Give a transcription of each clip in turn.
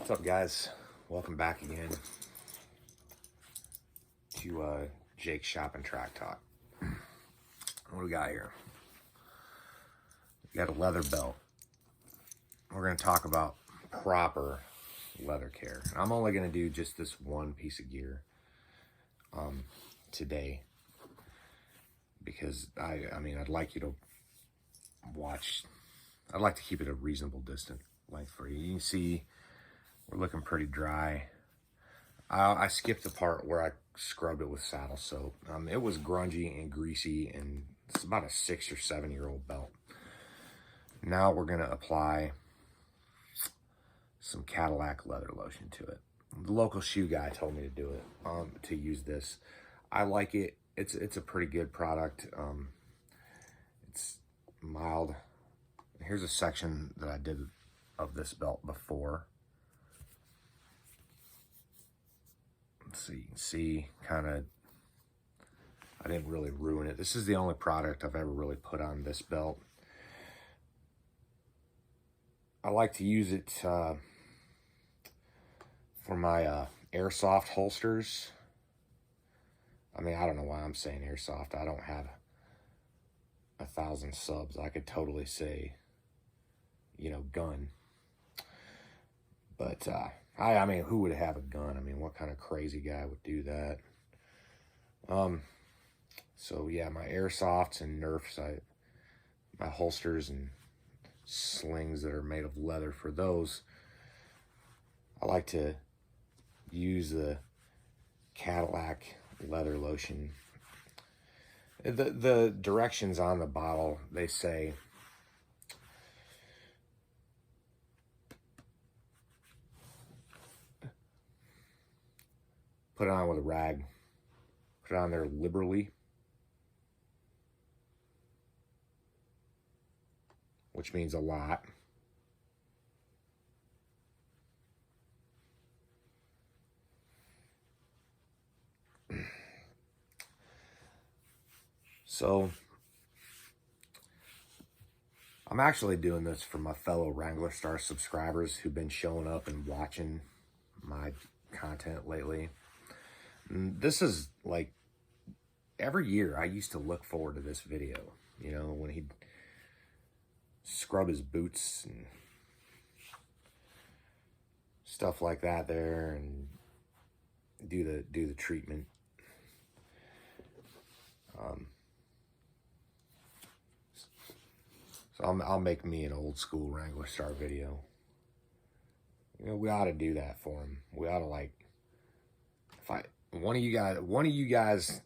What's up, guys? Welcome back again to Jake's Shop and Track Talk. What do we got here? We got a leather belt. We're going to talk about proper leather care. And I'm only going to do just this one piece of gear today because I mean, I'd like you to watch. I'd like to keep it a reasonable distance length for you. You can see we're looking pretty dry. I skipped the part where I scrubbed it with saddle soap. It was grungy and greasy, and it's about a 6 or 7 year old belt. Now we're gonna apply some Cadillac Leather lotion to it. The local shoe guy told me to do it, to use this. I like it. It's a pretty good product. It's mild. Here's a section that I did of this belt before. So you can see kind of, I didn't really ruin it. This is the only product I've ever really put on this belt. I like to use it for my airsoft holsters. I mean, I don't know why I'm saying airsoft. I don't have 1,000 subs. I could totally say, you know, gun. But I mean, who would have a gun? I mean, what kind of crazy guy would do that? So yeah, my airsofts and Nerfs, my holsters and slings that are made of leather, for those, I like to use the Cadillac Leather lotion. The directions on the bottle, they say put it on with a rag, put it on there liberally, which means a lot. So I'm actually doing this for my fellow Wrangler Star subscribers who've been showing up and watching my content lately. And this is like, every year I used to look forward to this video, you know, when he'd scrub his boots and stuff like that there and do the treatment. So I'll make me an old school Wrangler Star video. You know, we ought to do that for him. We ought to, like, if one of you guys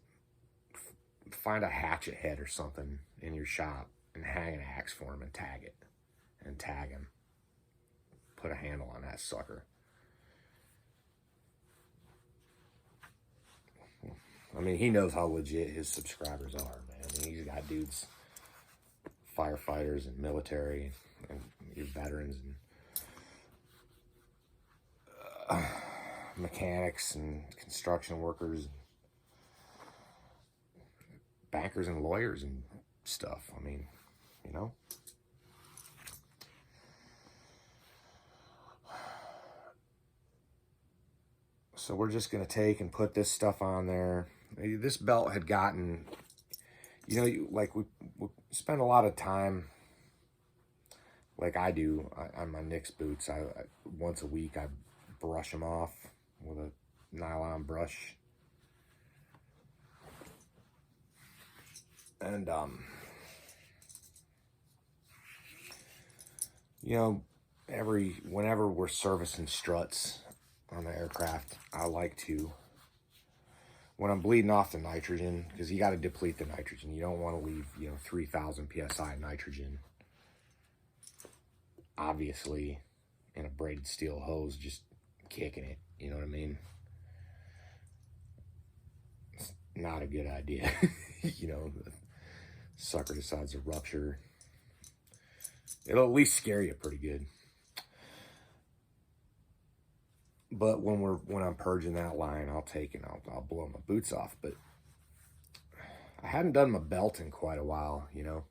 find a hatchet head or something in your shop and hang an axe for him and tag it and tag him. Put a handle on that sucker. I mean, he knows how legit his subscribers are, man. I mean, he's got dudes, firefighters and military and your veterans and mechanics and construction workers, bankers and lawyers and stuff. I mean, you know. So we're just going to take and put this stuff on there. This belt had gotten, you know, like we spend a lot of time, like I do, on my Knicks boots. I once a week I brush them off with a nylon brush. And you know, whenever we're servicing struts on the aircraft, I like to, when I'm bleeding off the nitrogen, because you got to deplete the nitrogen. You don't want to leave, you know, 3,000 psi nitrogen, obviously, in a braided steel hose, just kicking it. You know what I mean? It's not a good idea. You know, the sucker decides to rupture. It'll at least scare you pretty good. But when I'm purging that line, I'll take and I'll blow my boots off. But I hadn't done my belt in quite a while, you know.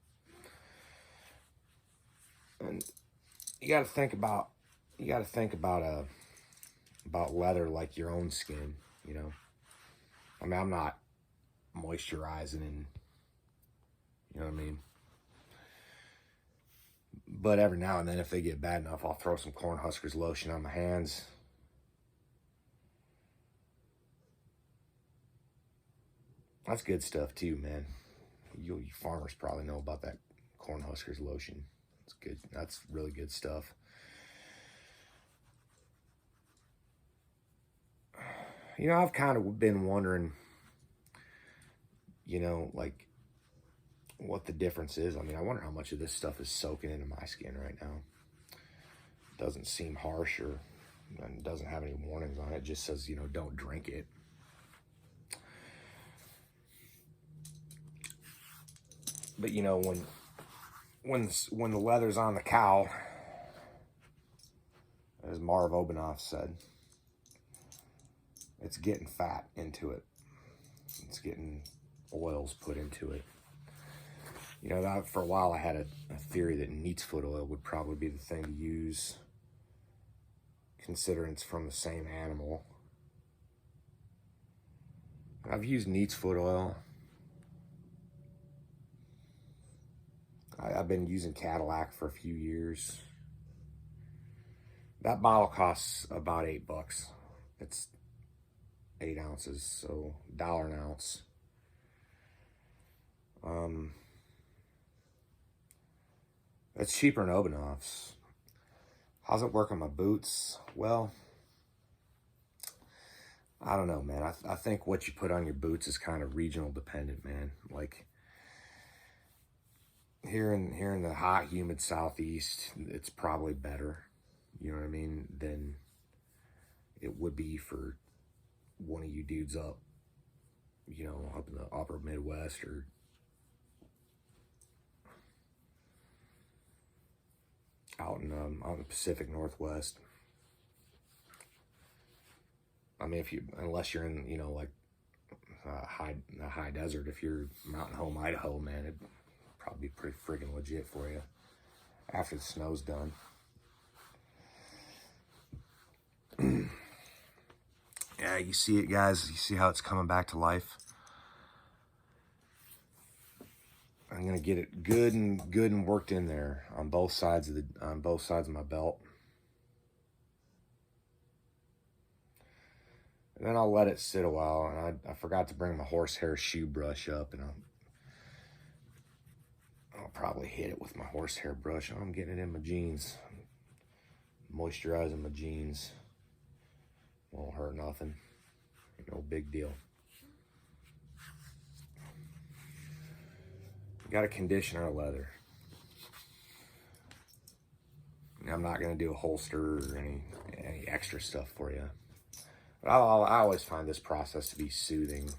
And you got to think about about leather like your own skin, you know. I mean, I'm not moisturizing and, you know what I mean? But every now and then, if they get bad enough, I'll throw some Cornhuskers lotion on my hands. That's good stuff too, man. You farmers probably know about that Cornhuskers lotion. It's good. That's really good stuff. You know, I've kind of been wondering, you know, like what the difference is. I mean, I wonder how much of this stuff is soaking into my skin right now. It doesn't seem harsh, or and doesn't have any warnings on it. It just says, you know, don't drink it. But you know, when the leather's on the cow, as Marv Obanoff said, it's getting fat into it. It's getting oils put into it. You know, that for a while I had a theory that neat's foot oil would probably be the thing to use, considering it's from the same animal. I've used neat's foot oil. I've been using Cadillac for a few years. That bottle costs about $8. It's 8 ounces, so $1 an ounce. It's cheaper than Obanoff's. How's it work on my boots? Well, I don't know, man. I think what you put on your boots is kind of regional dependent, man. Like here in the hot, humid Southeast, it's probably better, you know what I mean, than it would be for one of you dudes up, you know, up in the upper Midwest or out in on the Pacific Northwest. I mean, unless you're in, you know, like high desert, if you're Mountain Home, Idaho, man, it'd probably be pretty friggin' legit for you after the snow's done. Yeah, you see it, guys. You see how it's coming back to life. I'm gonna get it good and worked in there on both sides of my belt. And then I'll let it sit a while. And I forgot to bring my horsehair shoe brush up, and I'll probably hit it with my horsehair brush. I'm getting it in my jeans, moisturizing my jeans. Won't hurt nothing. No big deal. Got to condition our leather. I'm not going to do a holster or any extra stuff for you. But I always find this process to be soothing.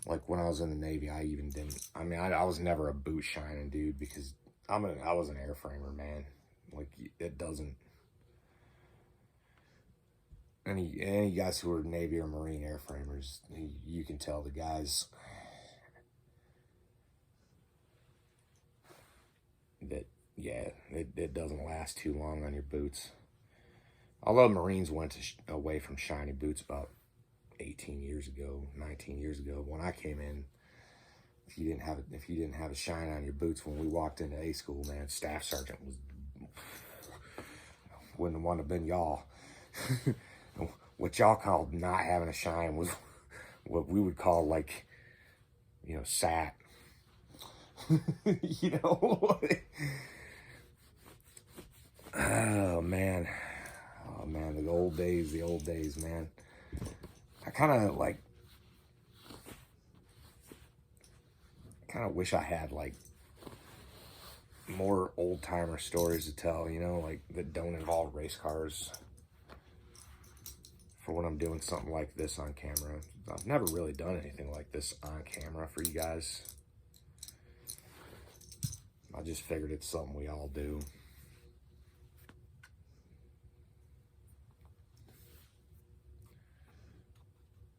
Like when I was in the Navy, I even didn't. I mean, I was never a boot shining dude because I was an airframer, man. Like it doesn't. Any guys who are Navy or Marine airframers, you can tell the guys that, yeah, it doesn't last too long on your boots. Although Marines went away from shiny boots about 18 years ago, 19 years ago. When I came in, if you didn't have a shine on your boots when we walked into A school, man, staff sergeant wouldn't want to have been y'all. What y'all called not having a shine was what we would call, like, you know, sat. You know? Oh man, the old days, man. I kind of wish I had like more old timer stories to tell, you know, like that don't involve race cars, for when I'm doing something like this on camera. I've never really done anything like this on camera for you guys. I just figured it's something we all do.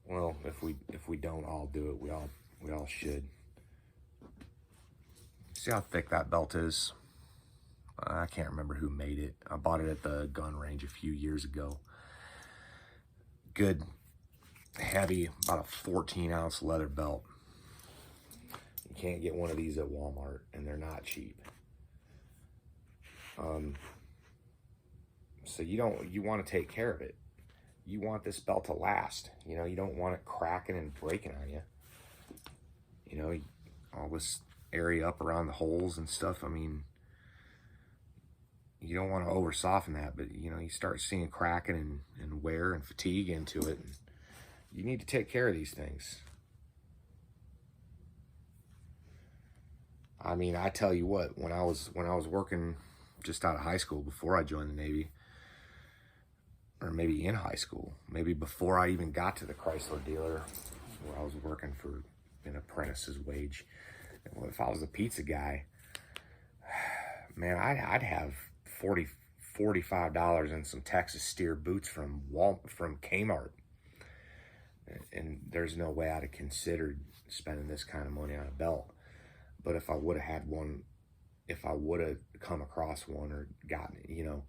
Well, if we don't all do it, we all should. See how thick that belt is? I can't remember who made it. I bought it at the gun range a few years ago. good, heavy, about a 14-ounce leather belt. You can't get one of these at Walmart, and they're not cheap. So you want to take care of it. You want this belt to last. You know, you don't want it cracking and breaking on you. You know, all this area up around the holes and stuff. I mean, you don't want to over soften that, but you know, you start seeing cracking and wear and fatigue into it. And you need to take care of these things. I mean, I tell you what, when I was working just out of high school before I joined the Navy, or maybe in high school, maybe before I even got to the Chrysler dealer, where I was working for an apprentice's wage. And if I was a pizza guy, man, I'd have $45 and some Texas steer boots from Kmart. And there's no way I'd have considered spending this kind of money on a belt. But if I would have had one, if I would have come across one or gotten it, you know,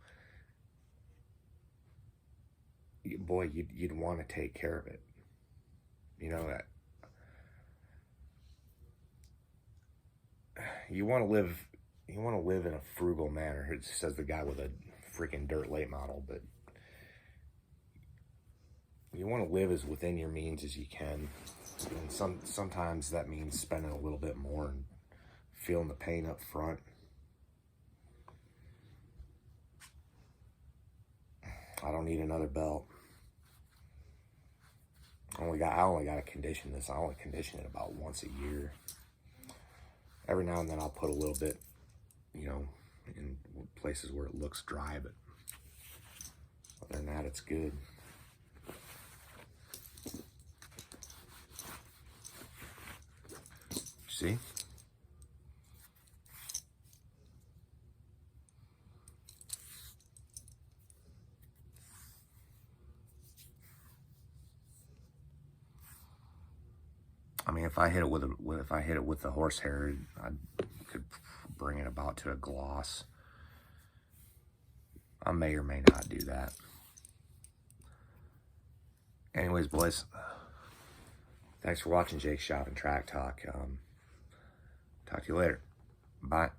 boy, you'd want to take care of it. You know, that you want to live in a frugal manner. It says the guy with a freaking dirt late model, but you want to live as within your means as you can. And sometimes that means spending a little bit more and feeling the pain up front. I don't need another belt. I only got to condition this. I only condition it about once a year. Every now and then I'll put a little bit, you know, in places where it looks dry, but other than that, it's good. See? I mean, if I hit it with the horsehair, I could bring it about to a gloss. I may or may not do that. Anyways, boys, thanks for watching Jake's Shop and Track Talk. Talk to you later. Bye.